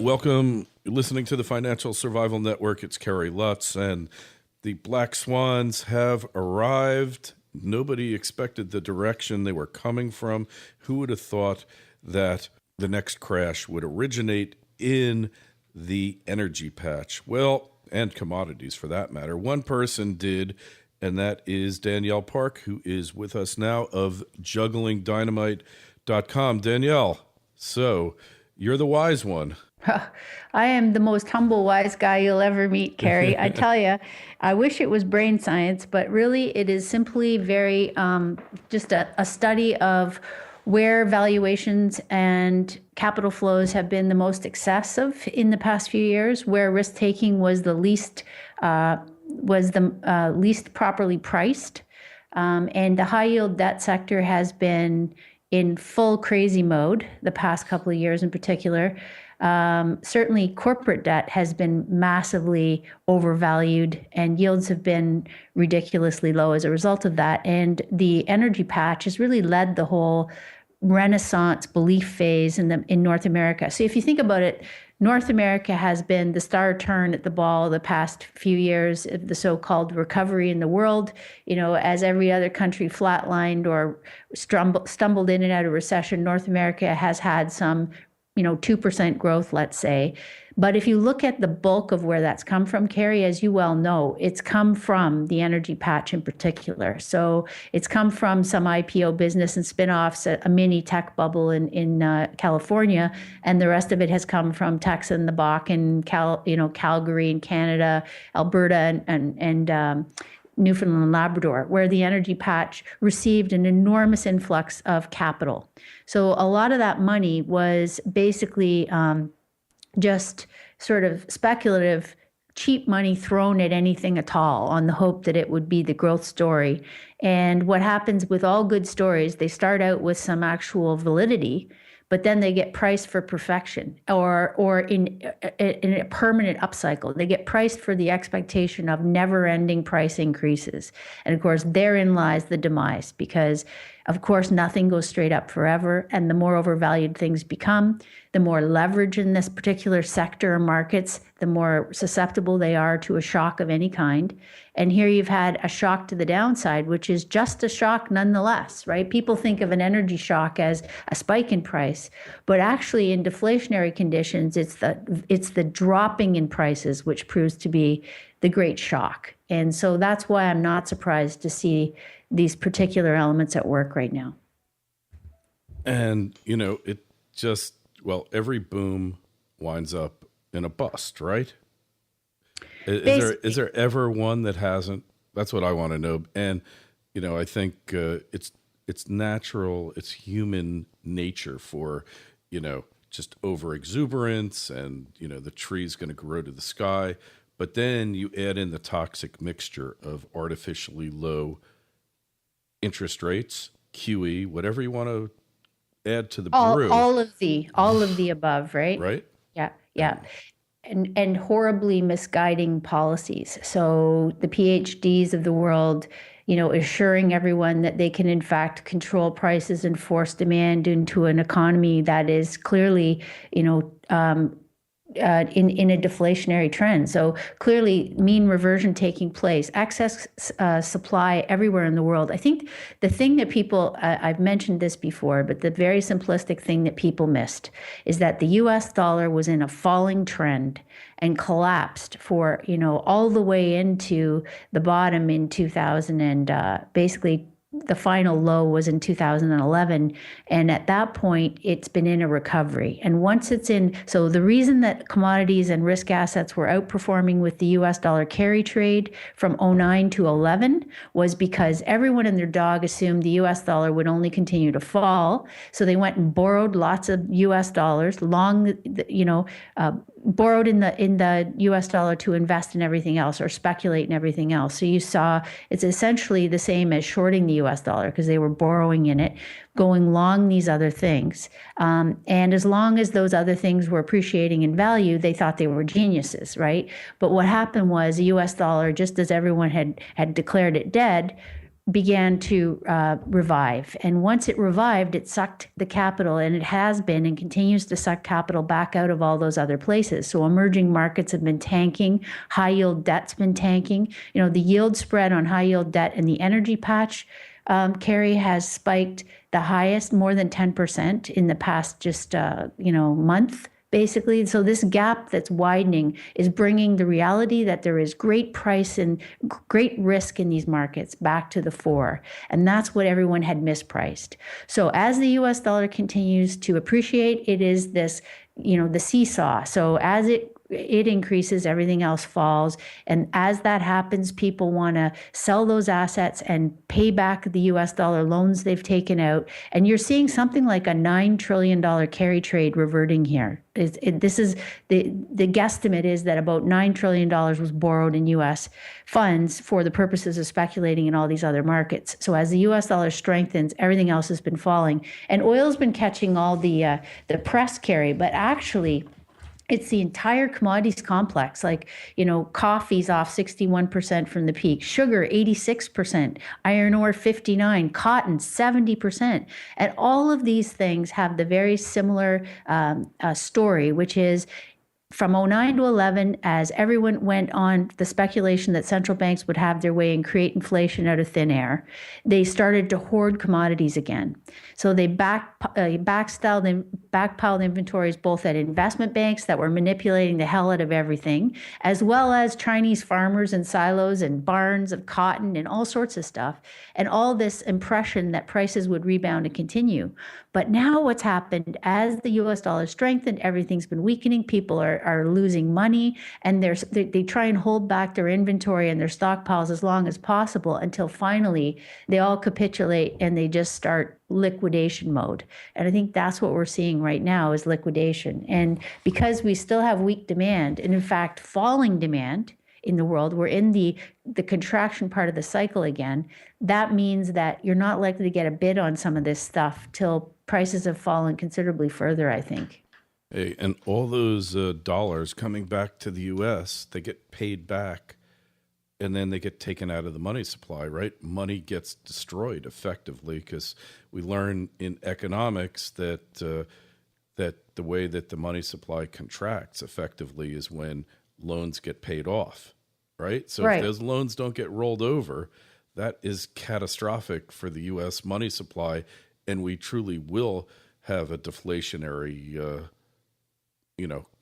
Welcome. You're listening to the Financial Survival Network. It's Kerry, Lutz, and the Black Swans have arrived. Nobody expected the direction they were coming from. Who would have thought that the next crash would originate in the energy patch? Well, and commodities for that matter. One person did, and that is Danielle Park, who is with us now of jugglingdynamite.com. Danielle, so you're the wise one. I am the most humble, wise guy you'll ever meet, Kerry. I tell you, I wish it was brain science, but really it is simply very just a study of where valuations and capital flows have been the most excessive in the past few years, where risk taking was the least properly priced, and the high yield debt sector has been in full crazy mode the past couple of years in particular. Certainly corporate debt has been massively overvalued and yields have been ridiculously low as a result of that. And the energy patch has really led the whole renaissance belief phase in North America. So if you think about it, North America has been the star turn at the ball the past few years of the so-called recovery in the world. You know, as every other country flatlined or stumbled in and out of recession, North America has had some 2% growth, let's say. But if you look at the bulk of where that's come from, Kerry, as you well know, it's come from the energy patch in particular. So it's come from some IPO business and spinoffs, a mini tech bubble in California, and the rest of it has come from Texas, the Bakken, Calgary in Canada, Alberta, and Newfoundland and Labrador, where the energy patch received an enormous influx of capital. So a lot of that money was basically just sort of speculative, cheap money thrown at anything at all on the hope that it would be the growth story. And what happens with all good stories, they start out with some actual validity, but then they get priced for perfection or in a permanent upcycle. They get priced for the expectation of never-ending price increases. And of course, therein lies the demise because, of course, nothing goes straight up forever. And the more overvalued things become, the more leverage in this particular sector or markets, the more susceptible they are to a shock of any kind. And here you've had a shock to the downside, which is just a shock nonetheless, right? People think of an energy shock as a spike in price, but actually in deflationary conditions, it's the dropping in prices which proves to be the great shock. And so that's why I'm not surprised to see these particular elements at work right now. And, every boom winds up in a bust, right? Is there ever one that hasn't? That's what I want to know. And, I think it's natural, it's human nature for, just over exuberance and, the tree's going to grow to the sky. But then you add in the toxic mixture of artificially low interest rates, QE, whatever you want to add to the brew. All of the above, right? Right. Yeah. And horribly misguiding policies. So the PhDs of the world, assuring everyone that they can in fact control prices and force demand into an economy that is clearly, in a deflationary trend. So clearly mean reversion taking place, excess supply everywhere in the world. I think the thing that people, I've mentioned this before, but the very simplistic thing that people missed is that the US dollar was in a falling trend and collapsed for, all the way into the bottom in 2000 and basically the final low was in 2011. And at that point, it's been in a recovery. And once it's in, so the reason that commodities and risk assets were outperforming with the US dollar carry trade from 09 to 11 was because everyone and their dog assumed the US dollar would only continue to fall. So they went and borrowed lots of US dollars, borrowed in the US dollar to invest in everything else or speculate in everything else. So you saw it's essentially the same as shorting the US dollar because they were borrowing in it, going long these other things. And as long as those other things were appreciating in value, they thought they were geniuses, right? But what happened was the US dollar, just as everyone had declared it dead, began to revive. And once it revived, it sucked the capital, and it has been and continues to suck capital back out of all those other places. So emerging markets have been tanking. High yield debt's been tanking. The yield spread on high yield debt in the energy patch, Kerry, has spiked the highest, more than 10% in the past just month, basically. So this gap that's widening is bringing the reality that there is great price and great risk in these markets back to the fore. And that's what everyone had mispriced. So as the US dollar continues to appreciate, it is this, the seesaw. So as it increases, everything else falls. And as that happens, people want to sell those assets and pay back the US dollar loans they've taken out. And you're seeing something like a $9 trillion carry trade reverting here. This is the guesstimate is that about $9 trillion was borrowed in US funds for the purposes of speculating in all these other markets. So as the US dollar strengthens, everything else has been falling. And oil's been catching all the press, Kerry, but actually, it's the entire commodities complex. Like, coffee's off 61% from the peak, sugar 86%, iron ore 59%, cotton 70%. And all of these things have the very similar story, which is from 09 to 11, as everyone went on the speculation that central banks would have their way and create inflation out of thin air, they started to hoard commodities again. So they backpiled inventories both at investment banks that were manipulating the hell out of everything, as well as Chinese farmers in silos and barns of cotton and all sorts of stuff, and all this impression that prices would rebound and continue. But now what's happened, as the US dollar strengthened, everything's been weakening. People are losing money, and they try and hold back their inventory and their stockpiles as long as possible until finally they all capitulate and they just start liquidation mode. And I think that's what we're seeing right now is liquidation. And because we still have weak demand, and in fact falling demand in the world, we're in the contraction part of the cycle again. That means that you're not likely to get a bid on some of this stuff till prices have fallen considerably further, I think. Hey, and all those dollars coming back to the U.S., they get paid back, and then they get taken out of the money supply, right? Money gets destroyed effectively, because we learn in economics that that the way that the money supply contracts effectively is when loans get paid off, right? So Right. if those loans don't get rolled over, that is catastrophic for the U.S. money supply, and we truly will have a deflationary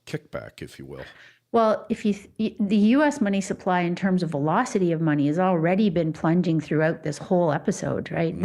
kickback, if you will. Well, the U.S. money supply in terms of velocity of money has already been plunging throughout this whole episode, right? Mm-hmm.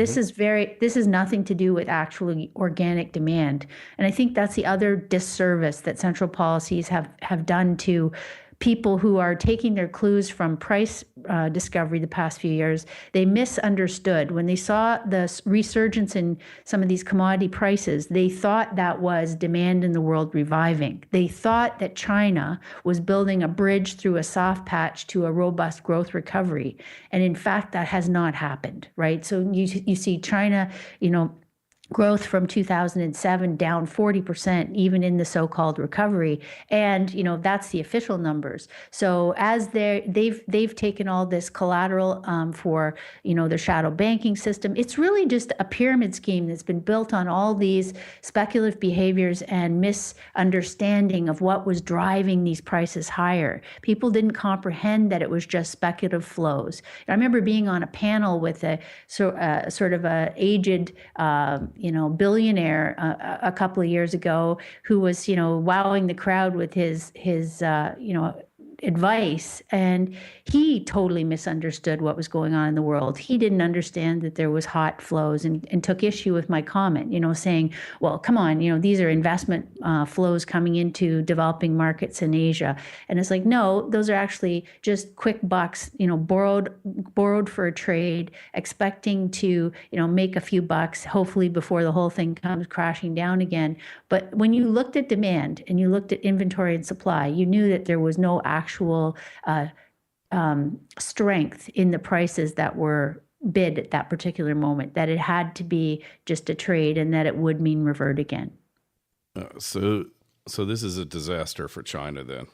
This is nothing to do with actually organic demand. And I think that's the other disservice that central policies have done to people who are taking their clues from price discovery the past few years. They misunderstood. When they saw the resurgence in some of these commodity prices, they thought that was demand in the world reviving. They thought that China was building a bridge through a soft patch to a robust growth recovery. And in fact, that has not happened, right? So you see China, growth from 2007 down 40%, even in the so-called recovery. And, that's the official numbers. So as they've taken all this collateral for, the shadow banking system, it's really just a pyramid scheme that's been built on all these speculative behaviors and misunderstanding of what was driving these prices higher. People didn't comprehend that it was just speculative flows. I remember being on a panel with a sort of a aged, billionaire a couple of years ago who was, wowing the crowd with his advice, and he totally misunderstood what was going on in the world. He didn't understand that there was hot flows and took issue with my comment, saying, well, come on, these are investment flows coming into developing markets in Asia. And it's like, no, those are actually just quick bucks, borrowed for a trade, expecting to, make a few bucks, hopefully before the whole thing comes crashing down again. But when you looked at demand and you looked at inventory and supply, you knew that there was no actual strength in the prices that were bid at that particular moment, that it had to be just a trade and that it would mean revert again. So this is a disaster for China then.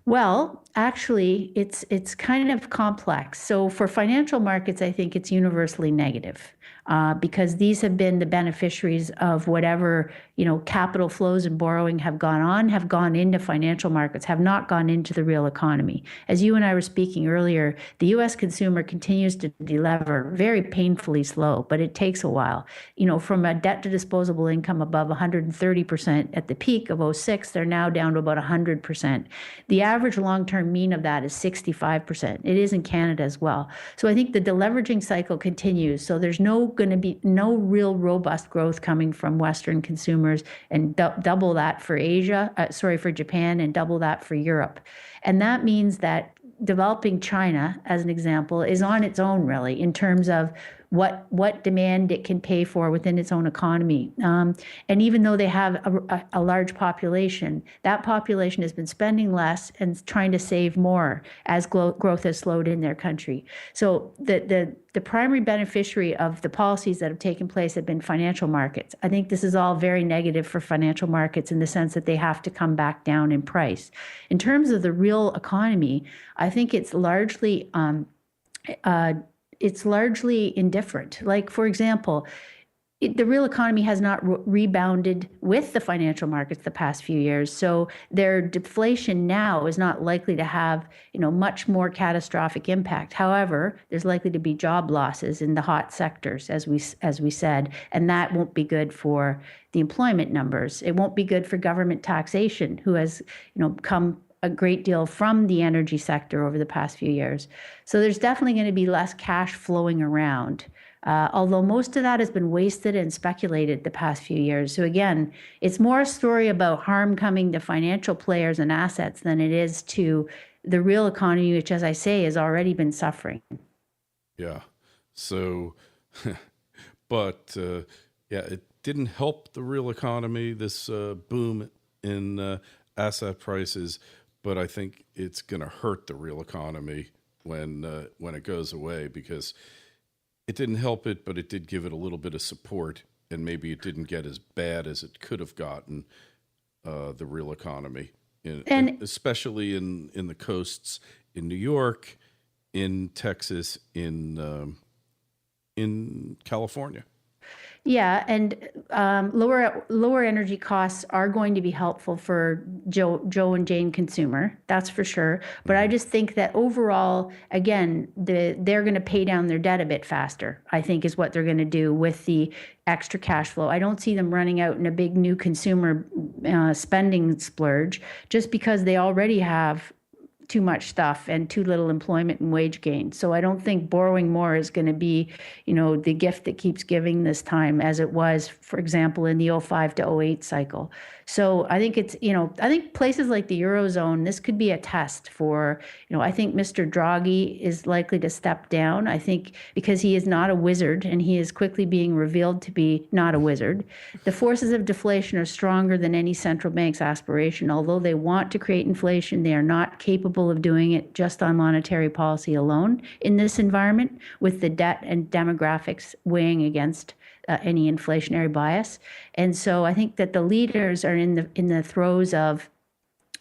Well, actually, it's kind of complex. So for financial markets, I think it's universally negative because these have been the beneficiaries of whatever capital flows and borrowing have gone into financial markets, have not gone into the real economy. As you and I were speaking earlier, the U.S. consumer continues to delever very painfully slow, but it takes a while. From a debt to disposable income above 130% at the peak of '06, they're now down to about 100%. The average long-term mean of that is 65%. It is in Canada as well. So I think the deleveraging cycle continues. So there's going to be no real robust growth coming from Western consumers, and double that for for Japan, and double that for Europe. And that means that developing China, as an example, is on its own really in terms of what demand it can pay for within its own economy. And even though they have a large population, that population has been spending less and trying to save more as growth has slowed in their country. So the primary beneficiary of the policies that have taken place have been financial markets. I think this is all very negative for financial markets in the sense that they have to come back down in price. In terms of the real economy, I think it's largely indifferent. Like, for example, the real economy has not rebounded with the financial markets the past few years. So their deflation now is not likely to have, much more catastrophic impact. However, there's likely to be job losses in the hot sectors, as we said, and that won't be good for the employment numbers. It won't be good for government taxation, who has, come a great deal from the energy sector over the past few years. So there's definitely going to be less cash flowing around, although most of that has been wasted and speculated the past few years. So again, it's more a story about harm coming to financial players and assets than it is to the real economy, which, as I say, has already been suffering. Yeah. So, but it didn't help the real economy, this boom in asset prices. But I think it's going to hurt the real economy when it goes away, because it didn't help it, but it did give it a little bit of support, and maybe it didn't get as bad as it could have gotten, the real economy, especially in the coasts, in New York, in Texas, in California. Yeah, and lower energy costs are going to be helpful for Joe and Jane consumer, that's for sure. But I just think that overall, again, they're going to pay down their debt a bit faster, I think, is what they're going to do with the extra cash flow. I don't see them running out in a big new consumer spending splurge, just because they already have too much stuff and too little employment and wage gain. So I don't think borrowing more is going to be, the gift that keeps giving this time, as it was, for example, in the '05 to '08 cycle. So I think I think places like the Eurozone, this could be a test for, I think Mr. Draghi is likely to step down. I think because he is not a wizard, and he is quickly being revealed to be not a wizard. The forces of deflation are stronger than any central bank's aspiration. Although they want to create inflation, they are not capable of doing it just on monetary policy alone in this environment, with the debt and demographics weighing against any inflationary bias. And so I think that the leaders are in the throes of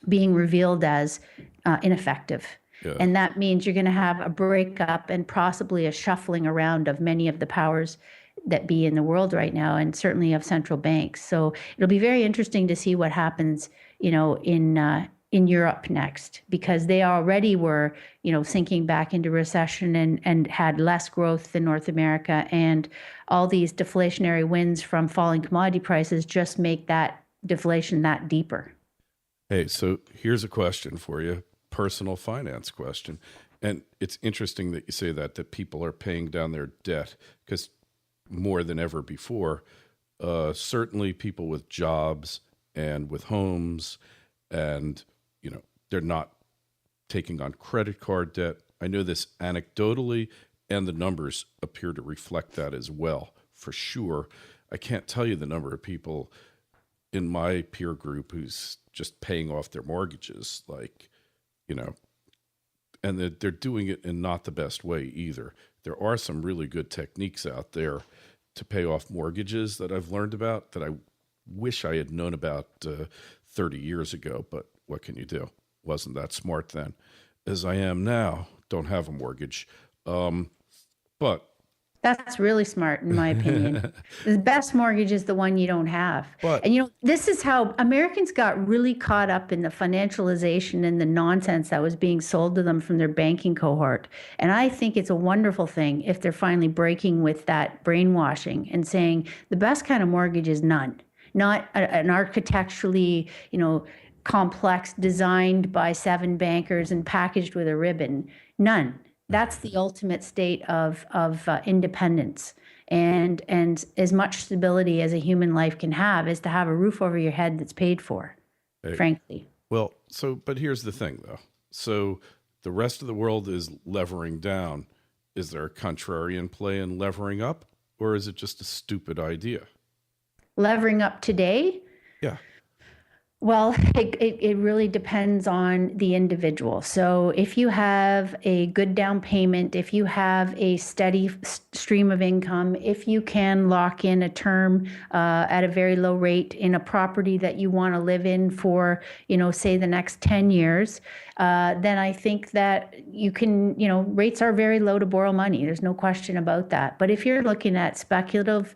being revealed as ineffective. Yeah. And that means you're going to have a breakup and possibly a shuffling around of many of the powers that be in the world right now, and certainly of central banks. So it'll be very interesting to see what happens, in Europe next, because they already were, sinking back into recession and had less growth than North America. And all these deflationary winds from falling commodity prices just make that deflation that deeper. Hey, so here's a question for you, personal finance question. And it's interesting that you say that people are paying down their debt, because more than ever before, certainly people with jobs and with homes, and they're not taking on credit card debt. I know this anecdotally, and the numbers appear to reflect that as well, for sure. I can't tell you the number of people in my peer group who's just paying off their mortgages, and they're doing it in not the best way either. There are some really good techniques out there to pay off mortgages that I've learned about that I wish I had known about 30 years ago, but what can you do wasn't that smart then, as I am now. Don't have a mortgage. But That's really smart, in my opinion. The best mortgage is the one you don't have. but And this is how Americans got really caught up in the financialization and the nonsense that was being sold to them from their banking cohort. And I think it's a wonderful thing if they're finally breaking with that brainwashing and saying the best kind of mortgage is none, not an architecturally, complex, designed by 7 bankers and packaged with a ribbon. None. That's the ultimate state of independence, and as much stability as a human life can have is to have a roof over your head that's paid for. hey, Frankly, well, but here's the thing, though. So the rest of the world is levering down. Is there a contrarian play in levering up, or is it just a stupid idea? levering up today. Yeah. Well, it really depends on the individual. So if you have a good down payment, if you have a steady stream of income, if you can lock in a term at a very low rate in a property that you want to live in for, say the next 10 years, then I think that you can, rates are very low to borrow money. There's no question about that. But if you're looking at speculative,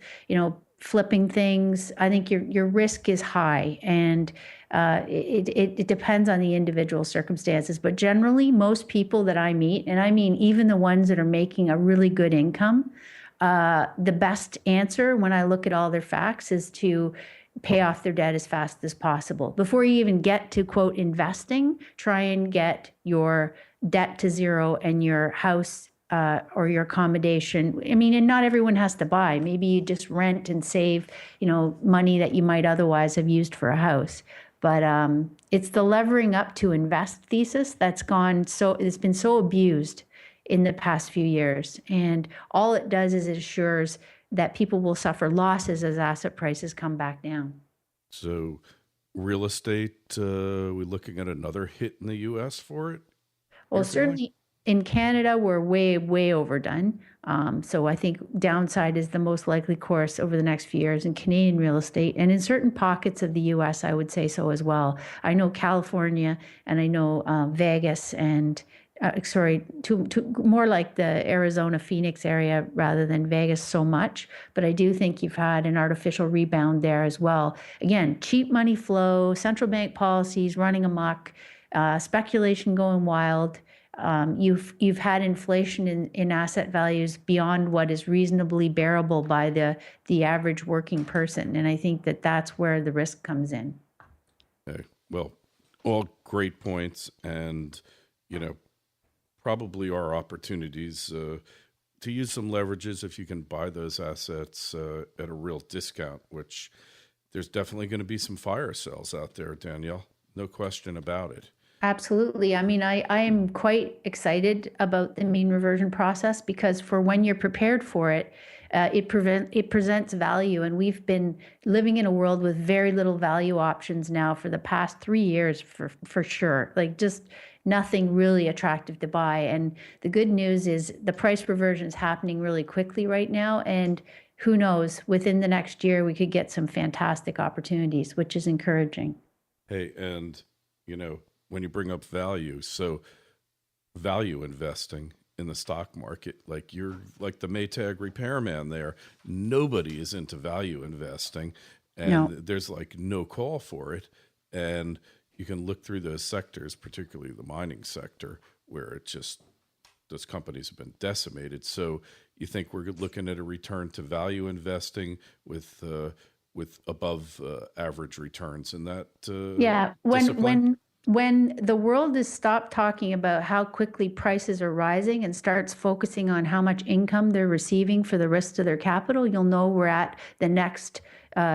flipping things, I think your risk is high, and it depends on the individual circumstances. But generally, most people that I meet, and I mean even the ones that are making a really good income, the best answer when I look at all their facts is to pay off their debt as fast as possible. Before you even get to, quote, investing, try and get your debt to zero and your house or your accommodation. I mean, and not everyone has to buy. Maybe you just rent and save, money that you might otherwise have used for a house. But it's the levering up to invest thesis that's it's been so abused in the past few years. And all it does is it assures that people will suffer losses as asset prices come back down. So real estate, we looking at another hit in the U.S. for it? Well, certainly in Canada, we're way, way overdone. So I think downside is the most likely course over the next few years in Canadian real estate. And in certain pockets of the U.S., I would say so as well. I know California and I know Vegas and, more like the Arizona, Phoenix area rather than Vegas so much. But I do think you've had an artificial rebound there as well. Again, cheap money flow, central bank policies running amok, speculation going wild. You've had inflation in asset values beyond what is reasonably bearable by the average working person, and I think that's where the risk comes in. Okay. Well, all great points, and probably are opportunities to use some leverages if you can buy those assets at a real discount. Which there's definitely going to be some fire sales out there, Danielle. No question about it. Absolutely. I mean, I am quite excited about the mean reversion process because for when you're prepared for it, it presents value. And we've been living in a world with very little value options now for the past 3 years for sure. Like just nothing really attractive to buy. And the good news is the price reversion is happening really quickly right now. And who knows, within the next year, we could get some fantastic opportunities, which is encouraging. Hey, and when you bring up value, so value investing in the stock market, like you're like the Maytag repairman there. Nobody is into value investing, and there's like no call for it. And you can look through those sectors, particularly the mining sector, where those companies have been decimated. So you think we're looking at a return to value investing with above average returns in that? When the world has stopped talking about how quickly prices are rising and starts focusing on how much income they're receiving for the risk to their capital, you'll know we're at the next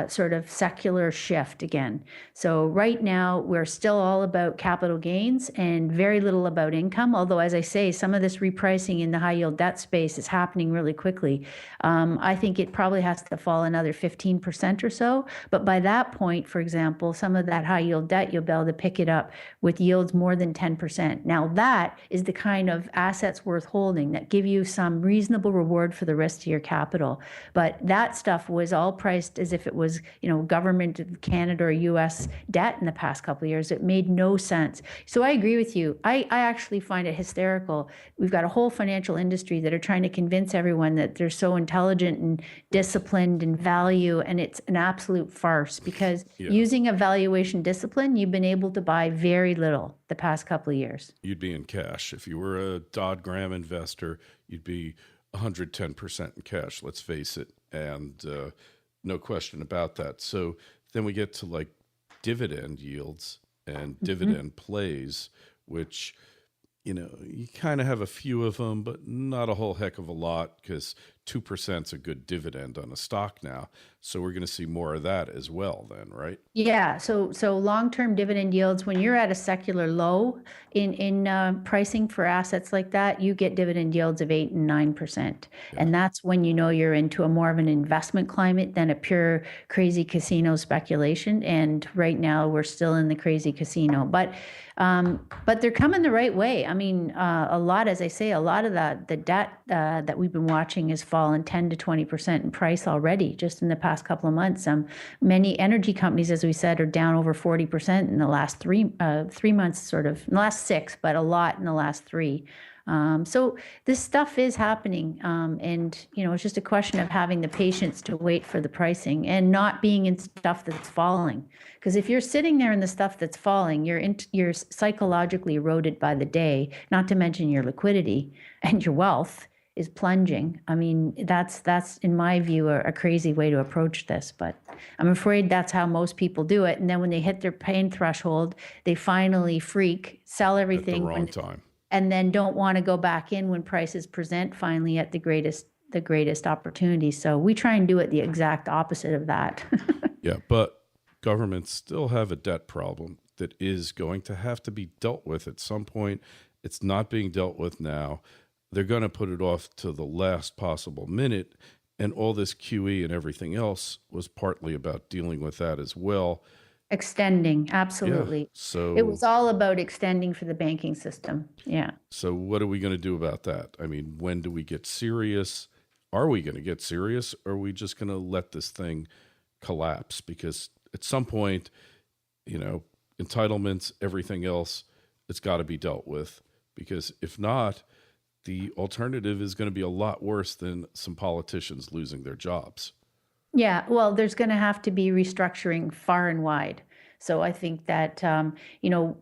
sort of secular shift again. So right now, we're still all about capital gains and very little about income. Although, as I say, some of this repricing in the high yield debt space is happening really quickly. I think it probably has to fall another 15% or so. But by that point, for example, some of that high yield debt, you'll be able to pick it up with yields more than 10%. Now, that is the kind of assets worth holding that give you some reasonable reward for the risk to your capital. But that stuff was all priced as if if it was, government of Canada or US debt in the past couple of years. It made no sense. So I agree with you. I actually find it hysterical. We've got a whole financial industry that are trying to convince everyone that they're so intelligent and disciplined and value, and it's an absolute farce because using a valuation discipline, you've been able to buy very little the past couple of years. You'd be in cash. If you were a Dodd-Graham investor, you'd be 110% in cash, let's face it. And no question about that. So then we get to like dividend yields and dividend plays, which, you kind of have a few of them, but not a whole heck of a lot because 2% is a good dividend on a stock now. So we're going to see more of that as well then, right? Yeah. So long-term dividend yields, when you're at a secular low in pricing for assets like that, you get dividend yields of 8 and 9%. And that's when you're into a more of an investment climate than a pure crazy casino speculation. And right now we're still in the crazy casino, but they're coming the right way. I mean, a lot of the debt that we've been watching has fallen 10 to 20% in price already just in the past couple of months. Many energy companies, as we said, are down over 40% in the last 3 months, sort of in the last 6, but a lot in the last 3. So this stuff is happening. And, it's just a question of having the patience to wait for the pricing and not being in stuff that's falling. Because if you're sitting there in the stuff that's falling, you're psychologically eroded by the day, not to mention your liquidity and your wealth is plunging. I mean, that's in my view, a crazy way to approach this, but I'm afraid that's how most people do it. And then when they hit their pain threshold, they finally freak, sell everything. At the wrong time. And then don't want to go back in when prices present finally at the greatest opportunity. So we try and do it the exact opposite of that. Yeah, but governments still have a debt problem that is going to have to be dealt with at some point. It's not being dealt with now. They're going to put it off to the last possible minute. And all this QE and everything else was partly about dealing with that as well. Extending, absolutely. Yeah, so it was all about extending for the banking system. Yeah. So what are we going to do about that? I mean, when do we get serious? Are we going to get serious? Or are we just going to let this thing collapse? Because at some point, entitlements, everything else, it's got to be dealt with. Because if not, the alternative is going to be a lot worse than some politicians losing their jobs. Yeah, well, there's going to have to be restructuring far and wide. So I think that,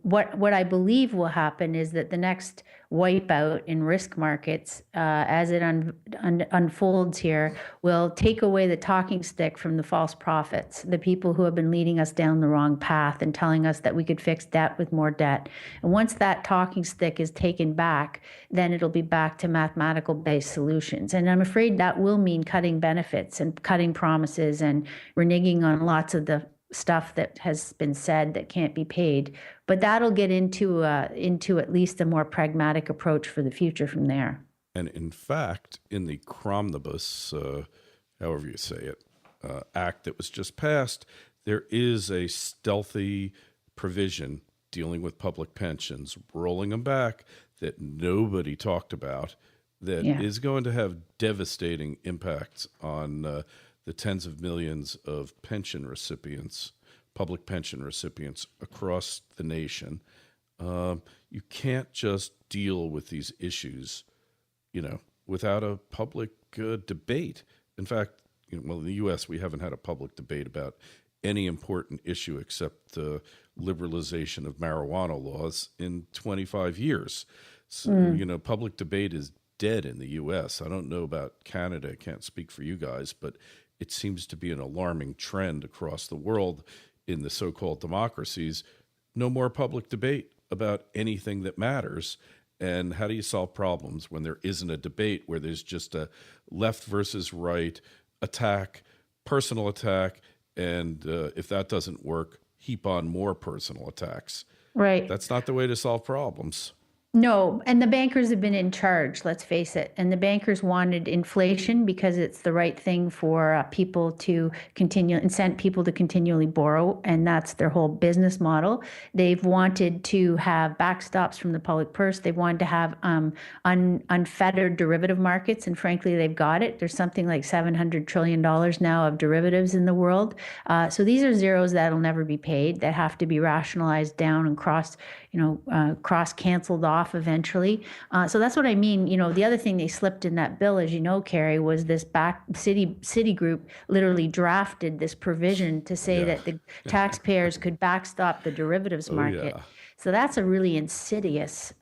what I believe will happen is that the next wipeout in risk markets, as it unfolds here, will take away the talking stick from the false prophets, the people who have been leading us down the wrong path and telling us that we could fix debt with more debt. And once that talking stick is taken back, then it'll be back to mathematical-based solutions. And I'm afraid that will mean cutting benefits and cutting promises and reneging on lots of the stuff that has been said that can't be paid, but that'll get into at least a more pragmatic approach for the future from there. And in fact, in the Cromnibus, however you say it, act that was just passed, there is a stealthy provision dealing with public pensions, rolling them back that nobody talked about, that is going to have devastating impacts on the tens of millions of pension recipients, public pension recipients across the nation. You can't just deal with these issues, without a public debate. In fact, in the U.S., we haven't had a public debate about any important issue except the liberalization of marijuana laws in 25 years. So, public debate is dead in the U.S. I don't know about Canada. I can't speak for you guys, but it seems to be an alarming trend across the world in the so-called democracies. No more public debate about anything that matters. And how do you solve problems when there isn't a debate, where there's just a left versus right attack, personal attack, and if that doesn't work, heap on more personal attacks. Right. That's not the way to solve problems. No, and the bankers have been in charge, let's face it. And the bankers wanted inflation because it's the right thing for people to continue, incent people to continually borrow. And that's their whole business model. They've wanted to have backstops from the public purse. They wanted to have unfettered derivative markets. And frankly, they've got it. There's something like $700 trillion now of derivatives in the world. So these are zeros that'll never be paid, that have to be rationalized down and cross canceled off eventually. So that's what I mean. The other thing they slipped in that bill, as you know, Kerry, was this Citigroup literally drafted this provision to say that the taxpayers could backstop the derivatives market. So that's a really insidious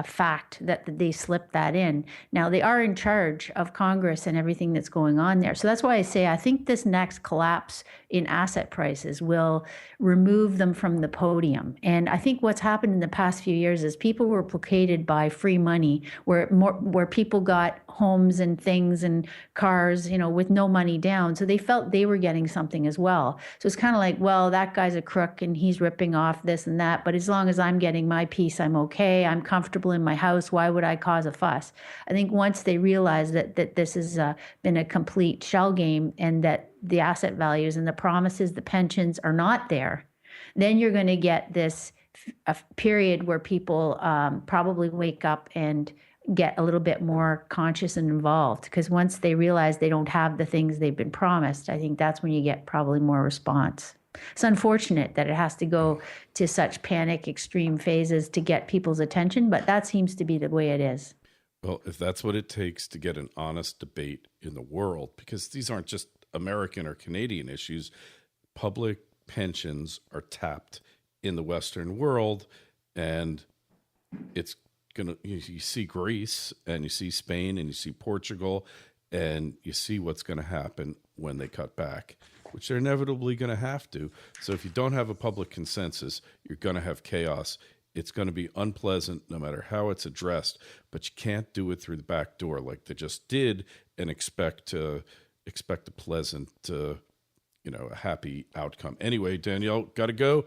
fact that they slipped that in. Now, they are in charge of Congress and everything that's going on there. So that's why I say I think this next collapse in asset prices will remove them from the podium. And I think what's happened in the past few years is people were placated by free money, where people got homes and things and cars, with no money down. So they felt they were getting something as well. So it's kind of like, well, that guy's a crook and he's ripping off this and that. But as long as I'm getting my piece, I'm okay. I'm comfortable in my house. Why would I cause a fuss? I think once they realize that this has been a complete shell game and that the asset values and the promises, the pensions are not there, then you're going to get this a period where people probably wake up and get a little bit more conscious and involved, because once they realize they don't have the things they've been promised, I think that's when you get probably more response. It's unfortunate that it has to go to such panic extreme phases to get people's attention, but that seems to be the way it is. Well, if that's what it takes to get an honest debate in the world, because these aren't just American or Canadian issues, public pensions are tapped in the Western world, and it's you see Greece and you see Spain and you see Portugal, and you see what's going to happen when they cut back, which they're inevitably going to have to. So if you don't have a public consensus, you're going to have chaos. It's going to be unpleasant no matter how it's addressed, but you can't do it through the back door like they just did and expect a pleasant, a happy outcome. Anyway, Danielle, got to go.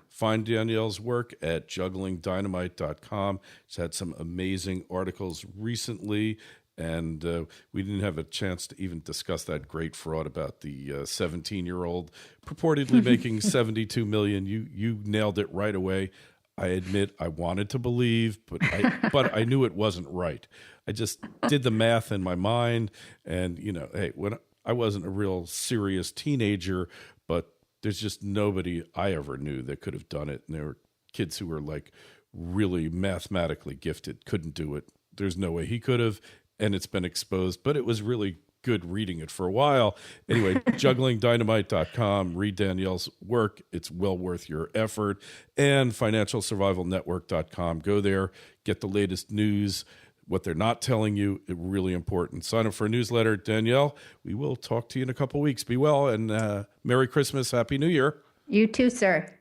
Find Danielle's work at jugglingdynamite.com. She's had some amazing articles recently, and we didn't have a chance to even discuss that great fraud about the 17-year-old purportedly making $72 million. You nailed it right away. I admit I wanted to believe, but I knew it wasn't right. I just did the math in my mind, and hey, when I wasn't a real serious teenager, but there's just nobody I ever knew that could have done it. And there were kids who were like really mathematically gifted, couldn't do it. There's no way he could have, and it's been exposed, but it was really good reading it for a while. Anyway, jugglingdynamite.com, read Danielle's work. It's well worth your effort. And financialsurvivalnetwork.com. Go there, get the latest news, what they're not telling you, really important. Sign up for a newsletter. Danielle, we will talk to you in a couple weeks. Be well, and Merry Christmas, Happy New Year. You too, sir.